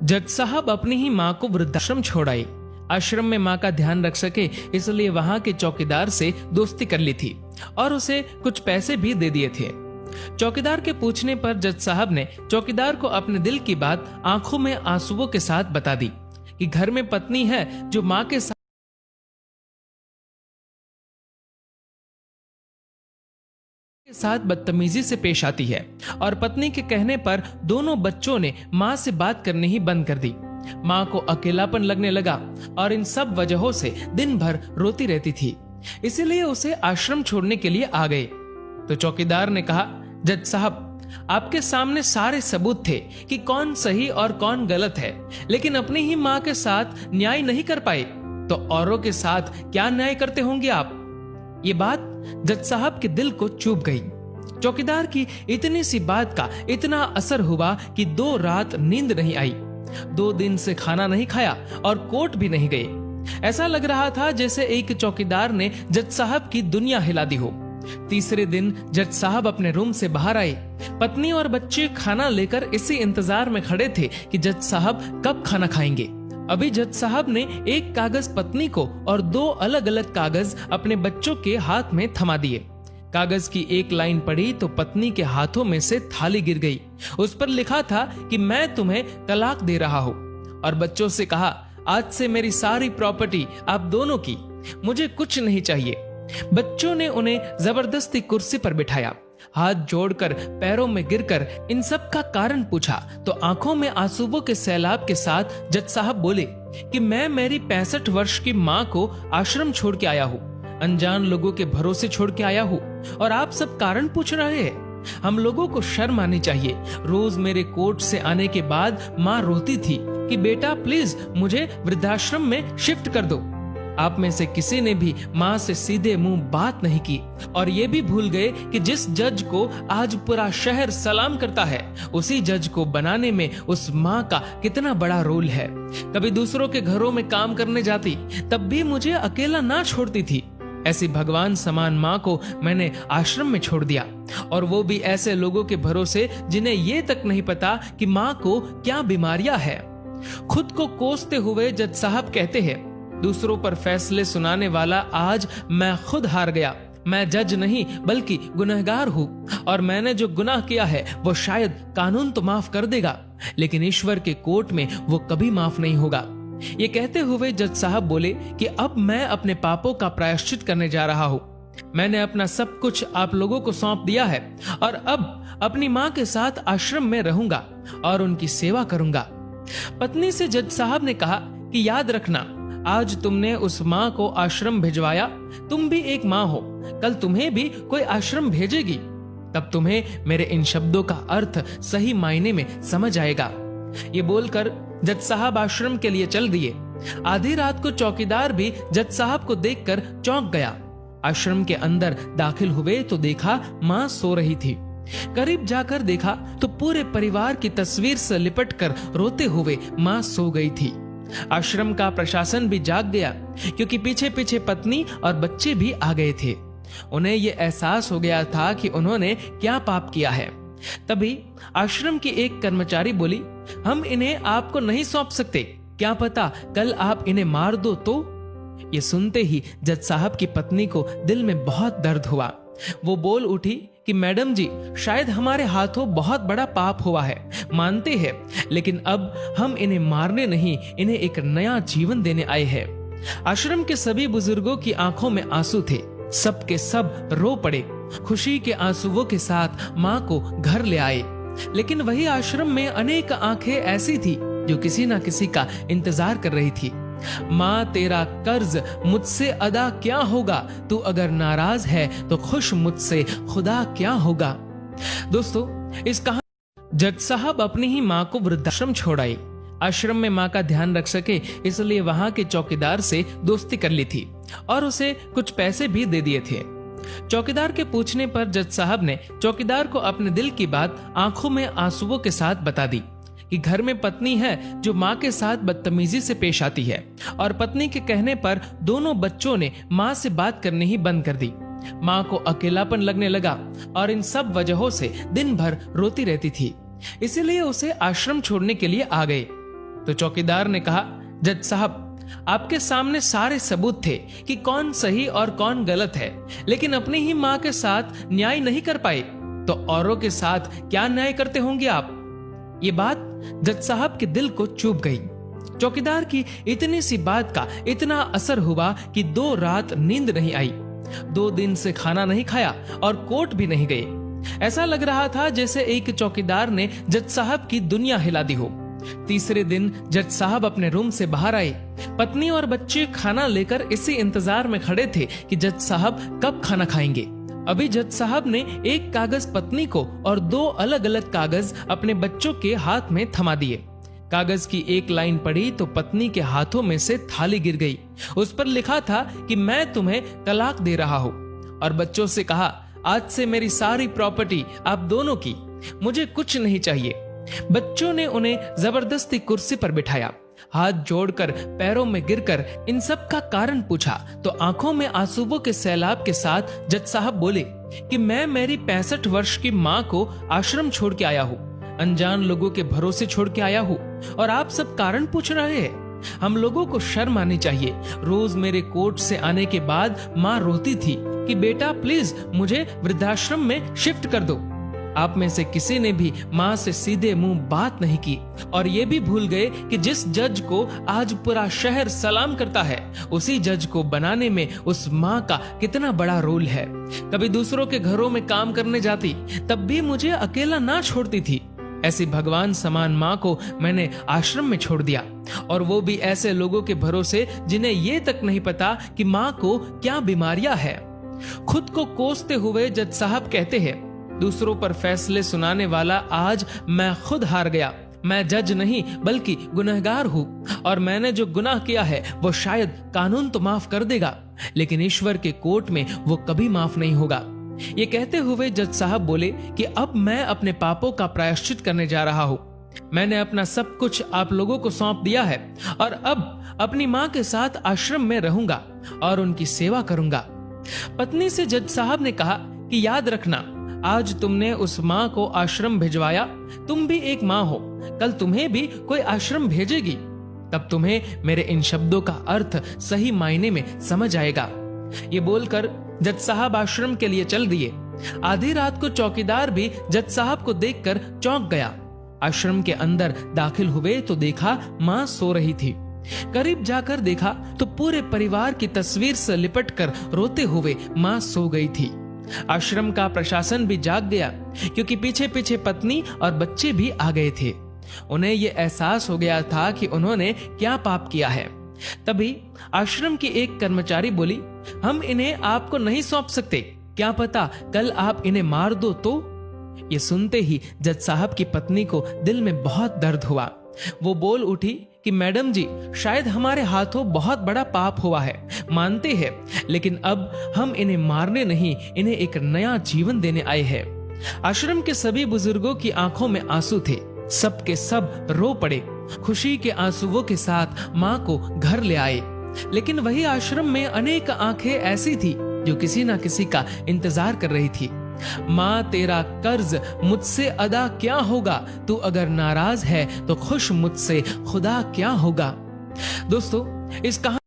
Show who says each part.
Speaker 1: जज साहब अपनी ही माँ को वृद्धाश्रम छोड़ आए। आश्रम में माँ का ध्यान रख सके इसलिए वहां के चौकीदार से दोस्ती कर ली थी और उसे कुछ पैसे भी दे दिए थे। चौकीदार के पूछने पर जज साहब ने चौकीदार को अपने दिल की बात आंखों में आंसुओं के साथ बता दी कि घर में पत्नी है जो माँ के साथ बदतमीजी से पेश आती है और पत्नी के कहने पर दोनों बच्चों ने माँ से बात करनी ही बंद कर दी। माँ को अकेलापन लगने लगा और इन सब वजहों से दिन भर रोती रहती थी, इसीलिए उसे आश्रम छोड़ने के लिए आ गए। तो चौकीदार ने कहा, जज साहब आपके सामने सारे सबूत थे कि कौन सही और कौन गलत है, लेकिन अपनी ही माँ के साथ न्याय नहीं कर पाए तो औरों के साथ क्या न्याय करते होंगे आप। ये बात जज साहब के दिल को चुभ गई। चौकीदार की इतनी सी बात का इतना असर हुआ कि 2 रात नींद नहीं आई, 2 दिन से खाना नहीं खाया और कोर्ट भी नहीं गए। ऐसा लग रहा था जैसे एक चौकीदार ने जज साहब की दुनिया हिला दी हो। तीसरे दिन जज साहब अपने रूम से बाहर आए। पत्नी और बच्चे खाना लेकर इसी इंतजार में खड़े थे कि जज साहब कब खाना खाएंगे। अभी जज साहब ने एक कागज पत्नी को और 2 अलग अलग कागज अपने बच्चों के हाथ में थमा दिए। कागज की एक लाइन पढ़ी तो पत्नी के हाथों में से थाली गिर गई। उस पर लिखा था कि मैं तुम्हें तलाक दे रहा हूँ, और बच्चों से कहा, आज से मेरी सारी प्रॉपर्टी आप दोनों की, मुझे कुछ नहीं चाहिए। बच्चों ने उन्हें जबरदस्ती कुर्सी पर बिठाया, हाथ जोड़कर पैरों में गिरकर इन सब का कारण पूछा तो आंखों में आंसुओं के सैलाब के साथ जज साहब बोले कि मैं मेरी 65 वर्ष की माँ को आश्रम छोड़ के आया हूँ, अनजान लोगों के भरोसे छोड़ के आया हूँ, और आप सब कारण पूछ रहे हैं। हम लोगों को शर्म आनी चाहिए। रोज मेरे कोर्ट से आने के बाद माँ रोती थी कि बेटा प्लीज मुझे वृद्धाश्रम में शिफ्ट कर दो। आप में से किसी ने भी माँ से सीधे मुंह बात नहीं की और ये भी भूल गए कि जिस जज को आज पूरा शहर सलाम करता है, उसी जज को बनाने में उस माँ का कितना बड़ा रोल है। कभी दूसरों के घरों में काम करने जाती तब भी मुझे अकेला ना छोड़ती थी। ऐसी भगवान समान माँ को मैंने आश्रम में छोड़ दिया, और वो भी ऐसे लोगों के भरोसे जिन्हें ये तक नहीं पता कि माँ को क्या बीमारियां है। खुद को कोसते हुए जज साहब कहते हैं, दूसरों पर फैसले सुनाने वाला आज मैं खुद हार गया। मैं जज नहीं बल्कि गुनहगार हूँ, और मैंने जो गुनाह किया है वो शायद कानून तो माफ कर देगा, लेकिन ईश्वर के कोर्ट में वो कभी माफ नहीं होगा। ये कहते हुए जज साहब बोले कि अब मैं अपने पापों का प्रायश्चित करने जा रहा हूँ। मैंने अपना सब कुछ आप लोगों को सौंप दिया है और अब अपनी माँ के साथ आश्रम में रहूंगा और उनकी सेवा करूंगा। पत्नी से जज साहब ने कहा कि याद रखना, आज तुमने उस माँ को आश्रम भिजवाया, तुम भी एक माँ हो, कल तुम्हें भी कोई आश्रम भेजेगी, तब तुम्हें मेरे इन शब्दों का अर्थ सही मायने में समझ आएगा। ये बोलकर जज साहब आश्रम के लिए चल दिए। आधी रात को चौकीदार भी जज साहब को देखकर चौंक गया। आश्रम के अंदर दाखिल हुए तो देखा माँ सो रही थी। करीब जाकर देखा तो पूरे परिवार की तस्वीर से लिपटकर रोते हुए माँ सो गई थी। आश्रम का प्रशासन भी जाग गया, क्योंकि पीछे पीछे पत्नी और बच्चे भी आ गए थे। उन्हें यह एहसास हो गया था कि उन्होंने क्या पाप किया है। तभी आश्रम की एक कर्मचारी बोली, हम इन्हें आपको नहीं सौंप सकते, क्या पता कल आप इन्हें मार दो तो। ये सुनते ही जज साहब की पत्नी को दिल में बहुत दर्द हुआ। वो बोल उठी कि मैडम जी, शायद हमारे हाथों बहुत बड़ा पाप हुआ है, मानते हैं, लेकिन अब हम इन्हें मारने नहीं, इन्हें एक नया जीवन देने आए हैं। आश्रम के सभी बुजुर्गों की आंखों में आंसू थे, सब के सब रो पड़े। खुशी के आंसुओं के साथ माँ को घर ले आए। लेकिन वही आश्रम में अनेक आंखें ऐसी थी जो किसी ना किसी का इंतजार कर रही थी। माँ, तेरा कर्ज मुझसे अदा क्या होगा, तू अगर नाराज है तो खुश मुझसे खुदा क्या होगा। दोस्तों, इस कहानी जज साहब अपनी ही माँ को वृद्धाश्रम छोड़ आए। आश्रम में माँ का ध्यान रख सके इसलिए वहां के चौकीदार से दोस्ती कर ली थी और उसे कुछ पैसे भी दे दिए थे। चौकीदार के पूछने पर जज साहब ने चौकीदार को अपने दिल की बात आंखों में आंसुओं के साथ बता दी कि घर में पत्नी है जो माँ के साथ बदतमीजी से पेश आती है, और पत्नी के कहने पर दोनों बच्चों ने माँ से बात करनी ही बंद कर दी। माँ को अकेलापन लगने लगा और इन सब वजहों से दिन भर रोती रहती थी, इसीलिए उसे आश्रम छोड़ने के लिए आ गए। तो चौकीदार ने कहा, जज साहब, आपके सामने सारे सबूत थे कि कौन सही और कौन गलत है, लेकिन अपनी ही माँ के साथ न्याय नहीं कर पाए, तो औरों के साथ क्या न्याय करते होंगे आप? ये बात जज साहब के दिल को चुभ गई। चौकीदार की इतनी सी बात का इतना असर हुआ कि 2 रात नींद नहीं आई, 2 दिन से खाना नहीं खाया और कोर्ट भी नहीं गए। ऐसा लग रहा था जैसे एक चौकीदार ने जज साहब की दुनिया हिला दी हो। तीसरे दिन जज साहब अपने रूम से बाहर आए। पत्नी और बच्चे खाना लेकर इसी इंतजार में खड़े थे कि जज साहब कब खाना खाएंगे। अभी जज साहब ने एक कागज पत्नी को और 2 अलग अलग कागज अपने बच्चों के हाथ में थमा दिए। कागज की एक लाइन पढ़ी तो पत्नी के हाथों में से थाली गिर गई। उस पर लिखा था कि मैं तुम्हें तलाक दे रहा हूँ, और बच्चों से कहा, आज से मेरी सारी प्रॉपर्टी आप दोनों की, मुझे कुछ नहीं चाहिए। बच्चों ने उन्हें जबरदस्ती कुर्सी पर बिठाया। हाथ जोड़कर पैरों में गिरकर इन सब का कारण पूछा तो आंखों में आंसुओं के सैलाब के साथ जज साहब बोले कि मैं मेरी 65 वर्ष की माँ को आश्रम छोड़ के आया हूँ, अनजान लोगों के भरोसे छोड़ के आया हूँ, और आप सब कारण पूछ रहे हैं। हम लोगों को शर्म आनी चाहिए। रोज मेरे कोर्ट से आने के बाद माँ रोती थी कि बेटा प्लीज मुझे वृद्धाश्रम में शिफ्ट कर दो। आप में से किसी ने भी माँ से सीधे मुंह बात नहीं की, और ये भी भूल गए कि जिस जज को आज पूरा शहर सलाम करता है, उसी जज को बनाने में उस माँ का कितना बड़ा रोल है। कभी दूसरों के घरों में काम करने जाती, तब भी मुझे अकेला ना छोड़ती थी। ऐसी भगवान समान माँ को मैंने आश्रम में छोड़ दिया, और वो भी ऐसे लोगों के भरोसे जिन्हें ये तक नहीं पता कि माँ को क्या बीमारियां है। खुद को कोसते हुए जज साहब कहते हैं, दूसरों पर फैसले सुनाने वाला आज मैं खुद हार गया। मैं जज नहीं बल्कि गुनहगार हूँ, और मैंने जो गुनाह किया है वो शायद कानून तो माफ कर देगा, लेकिन ईश्वर के कोर्ट में वो कभी माफ नहीं होगा। ये कहते हुए जज साहब बोले कि अब मैं अपने पापों का प्रायश्चित करने जा रहा हूँ। मैंने अपना सब कुछ आप लोगों को सौंप दिया है, और अब अपनी माँ के साथ आश्रम में रहूंगा और उनकी सेवा करूंगा। पत्नी से जज साहब ने कहा कि याद रखना, आज तुमने उस माँ को आश्रम भिजवाया, तुम भी एक माँ हो, कल तुम्हें भी कोई आश्रम भेजेगी, तब तुम्हें मेरे इन शब्दों का अर्थ सही मायने में समझ आएगा। ये बोलकर जज साहब आश्रम के लिए चल दिए। आधी रात को चौकीदार भी जज साहब को देखकर चौंक गया। आश्रम के अंदर दाखिल हुए तो देखा माँ सो रही थी। करीब जाकर देखा तो पूरे परिवार की तस्वीर से लिपटकर रोते हुए माँ सो गई थी। आश्रम का प्रशासन भी जाग गया, क्योंकि पीछे पीछे पत्नी और बच्चे भी आ गए थे। उन्हें यह एहसास हो गया था कि उन्होंने क्या पाप किया है। तभी आश्रम की एक कर्मचारी बोली, हम इन्हें आपको नहीं सौंप सकते, क्या पता कल आप इन्हें मार दो तो। ये सुनते ही जज साहब की पत्नी को दिल में बहुत दर्द हुआ। वो बोल उठी कि मैडम जी, शायद हमारे हाथों बहुत बड़ा पाप हुआ है, मानते हैं, लेकिन अब हम इन्हें मारने नहीं, इन्हें एक नया जीवन देने आए हैं। आश्रम के सभी बुजुर्गों की आंखों में आंसू थे। सब के सब रो पड़े। खुशी के आंसुओं के साथ माँ को घर ले आए। लेकिन वही आश्रम में अनेक आंखें ऐसी थी जो किसी ना किसी का इंतजार कर रही थी। माँ, तेरा कर्ज मुझसे अदा क्या होगा, तू अगर नाराज है तो खुश मुझसे खुदा क्या होगा। दोस्तों, इस कहानी